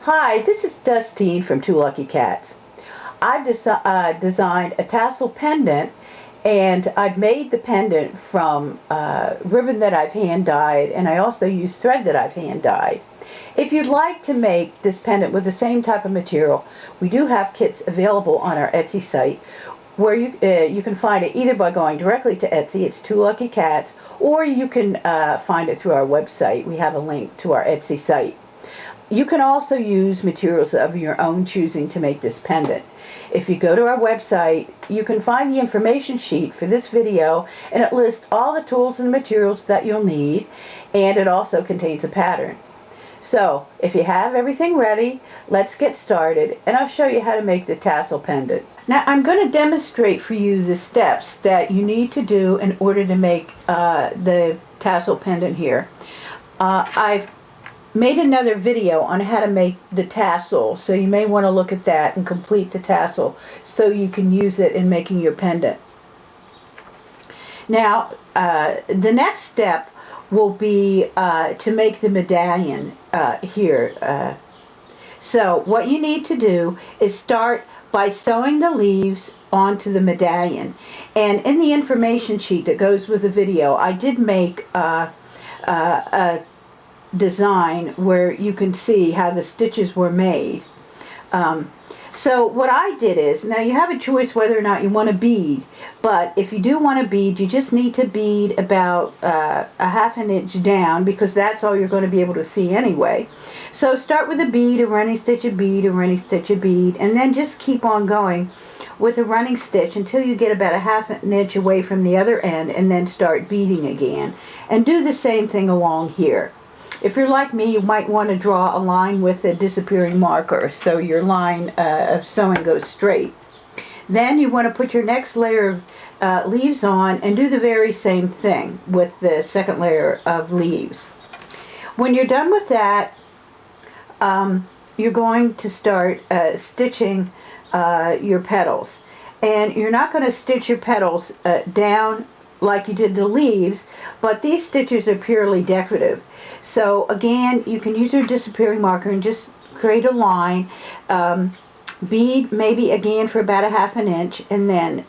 Hi, this is Dustine from Two Lucky Cats. I've designed a tassel pendant, and I've made the pendant from ribbon that I've hand dyed, and I also use thread that I've hand dyed. If you'd like to make this pendant with the same type of material, we do have kits available on our Etsy site, where you can find it either by going directly to Etsy, it's Two Lucky Cats, or you can find it through our website. We have a link to our Etsy site. You can also use materials of your own choosing to make this pendant. If you go to our website, you can find the information sheet for this video, and it lists all the tools and materials that you'll need, and it also contains a pattern. So, if you have everything ready, let's get started, and I'll show you how to make the tassel pendant. Now, I'm going to demonstrate for you the steps that you need to do in order to make the tassel pendant here. I've made another video on how to make the tassel, so you may want to look at that and complete the tassel so you can use it in making your pendant. Now, the next step will be to make the medallion here. So what you need to do is start by sewing the leaves onto the medallion. And in the information sheet that goes with the video, I did make a design where you can see how the stitches were made. So what I did is, now you have a choice whether or not you want to bead, but if you do want to bead, you just need to bead about a ½ inch down, because that's all you're going to be able to see anyway. So start with a bead, a running stitch, a bead, a running stitch, a bead, and then just keep on going with a running stitch until you get about a ½ inch away from the other end, and then start beading again. And do the same thing along here. If you're like me, you might want to draw a line with a disappearing marker so your line of sewing goes straight. Then you want to put your next layer of leaves on and do the very same thing with the second layer of leaves. When you're done with that, you're going to start stitching your petals. And you're not going to stitch your petals down like you did the leaves, but these stitches are purely decorative. So again, you can use your disappearing marker and just create a line, bead maybe again for about a ½ inch, and then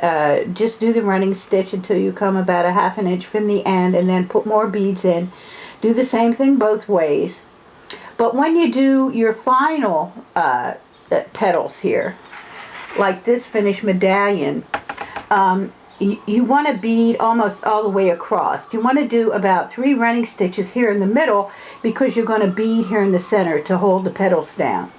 just do the running stitch until you come about a ½ inch from the end, and then put more beads in. Do the same thing both ways. But when you do your final petals here, like this finished medallion, you want to bead almost all the way across. You want to do about 3 running stitches here in the middle, because you're going to bead here in the center to hold the petals down.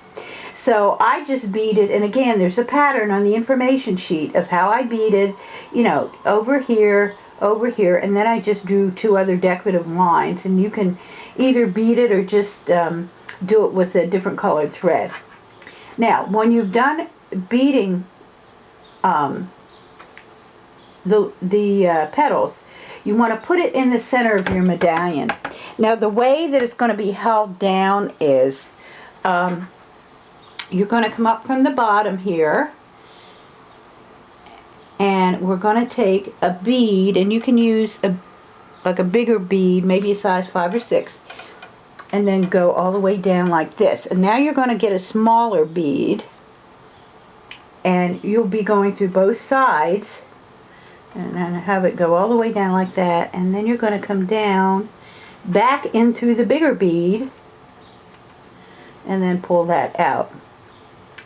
So I just beaded, and again, there's a pattern on the information sheet of how I beaded, you know, over here, and then I just drew 2 other decorative lines, and you can either bead it or just do it with a different colored thread. Now, when you've done beading the petals, you want to put it in the center of your medallion. Now, the way that it's going to be held down is you're going to come up from the bottom here, and we're going to take a bead, and you can use like a bigger bead, maybe a size 5 or 6, and then go all the way down like this. And now you're going to get a smaller bead, and you'll be going through both sides, and then have it go all the way down like that, and then you're going to come down back in through the bigger bead, and then pull that out.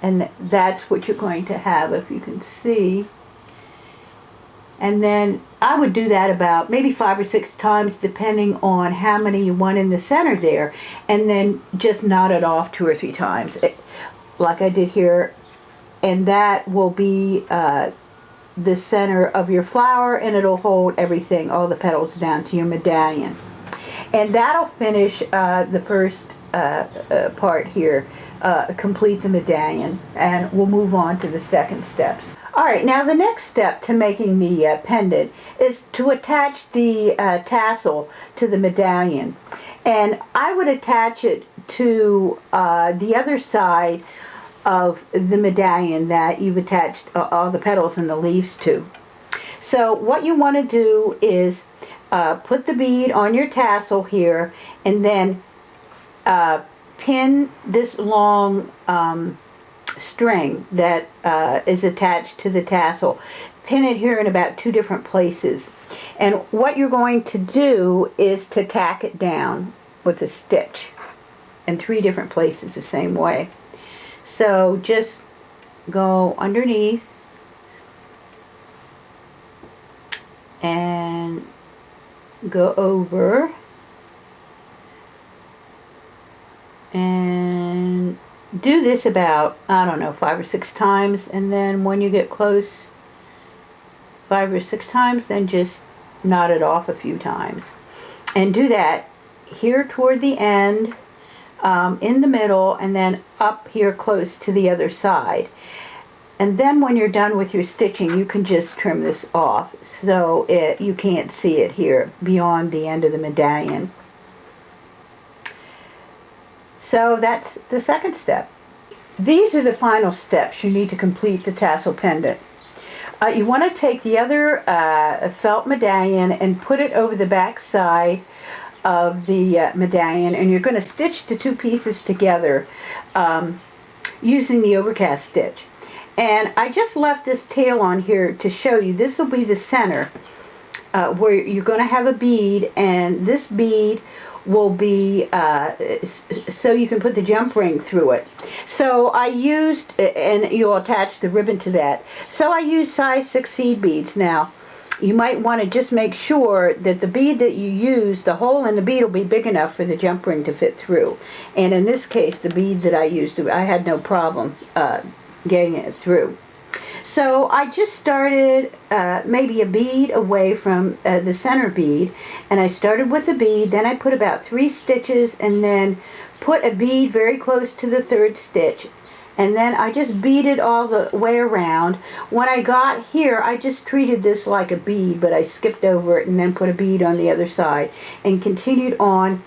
And that's what you're going to have, if you can see. And then I would do that about maybe 5 or 6 times, depending on how many you want in the center there, and then just knot it off 2 or 3 times, like I did here. And that will be the center of your flower, and it'll hold everything, all the petals, down to your medallion. And that'll finish the first part here, complete the medallion, and we'll move on to the second steps. Alright, now the next step to making the pendant is to attach the tassel to the medallion. And I would attach it to the other side of the medallion that you've attached all the petals and the leaves to. So what you want to do is put the bead on your tassel here, and then pin this long string that is attached to the tassel. Pin it here in about 2 different places. And what you're going to do is to tack it down with a stitch in 3 different places the same way. So just go underneath and go over and do this about, I don't know, 5 or 6 times, and then when you get close 5 or 6 times, then just knot it off a few times. And do that here toward the end, in the middle, and then up here close to the other side. And then when you're done with your stitching, you can just trim this off so you can't see it here beyond the end of the medallion. So that's the second step. These are the final steps you need to complete the tassel pendant. You want to take the other felt medallion and put it over the back side of the medallion, and you're going to stitch the 2 pieces together using the overcast stitch. And I just left this tail on here to show you. This will be the center where you're going to have a bead, and this bead will be so you can put the jump ring through it. So I used, and you'll attach the ribbon to that, so I used size 6 seed beads. Now you might want to just make sure that the bead that you use, the hole in the bead will be big enough for the jump ring to fit through. And in this case, the bead that I used, I had no problem getting it through. So I just started maybe a bead away from the center bead, and I started with a bead, then I put about 3 stitches, and then put a bead very close to the 3rd stitch, and then I just beaded all the way around. When I got here, I just treated this like a bead, but I skipped over it and then put a bead on the other side, and continued on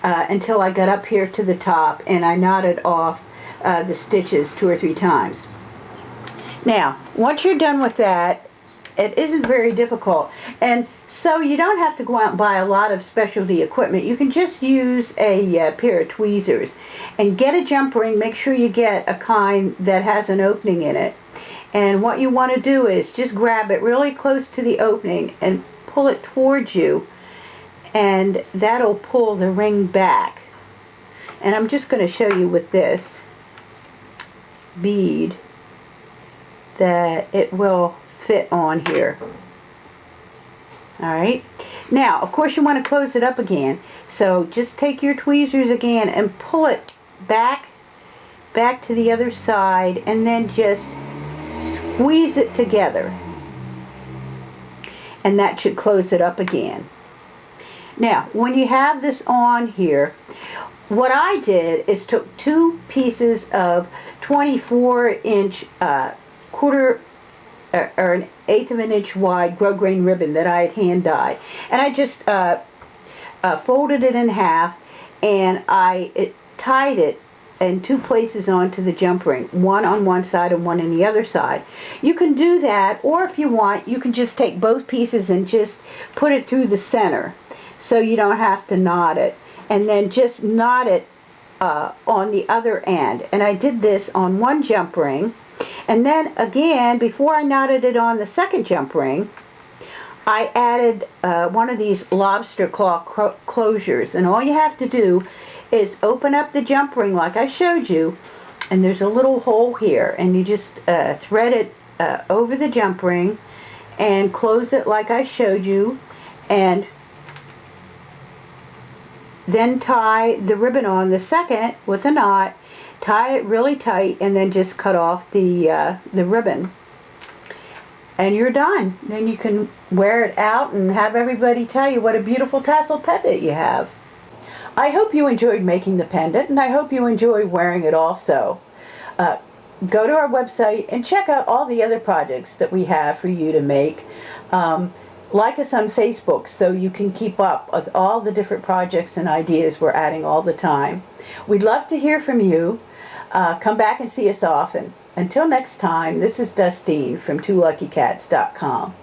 until I got up here to the top, and I knotted off the stitches 2 or 3 times. Now, once you're done with that, it isn't very difficult, and so you don't have to go out and buy a lot of specialty equipment. You can just use a pair of tweezers and get a jump ring. Make sure you get a kind that has an opening in it, and what you want to do is just grab it really close to the opening and pull it towards you, and that'll pull the ring back. And I'm just going to show you with this bead that it will fit on here. Alright, now of course you want to close it up again, so just take your tweezers again and pull it back to the other side, and then just squeeze it together, and that should close it up again. Now when you have this on here, what I did is took 2 pieces of 24-inch quarter or an 1/8 of an inch wide grosgrain ribbon that I had hand dyed, and I just folded it in half, and I tied it in 2 places onto the jump ring, one on one side and one on the other side. You can do that, or if you want, you can just take both pieces and just put it through the center, so you don't have to knot it, and then just knot it on the other end. And I did this on one jump ring. And then again, before I knotted it on the second jump ring, I added one of these lobster claw closures. And all you have to do is open up the jump ring like I showed you, and there's a little hole here, and you just thread it over the jump ring and close it like I showed you, and then tie the ribbon on the second with a knot. Tie it really tight, and then just cut off the ribbon, and you're done. Then you can wear it out and have everybody tell you what a beautiful tassel pendant you have. I hope you enjoyed making the pendant, and I hope you enjoy wearing it also. Go to our website and check out all the other projects that we have for you to make. Like us on Facebook so you can keep up with all the different projects and ideas we're adding all the time. We'd love to hear from you. Come back and see us often. Until next time, this is Dustine from 2LuckyCats.com.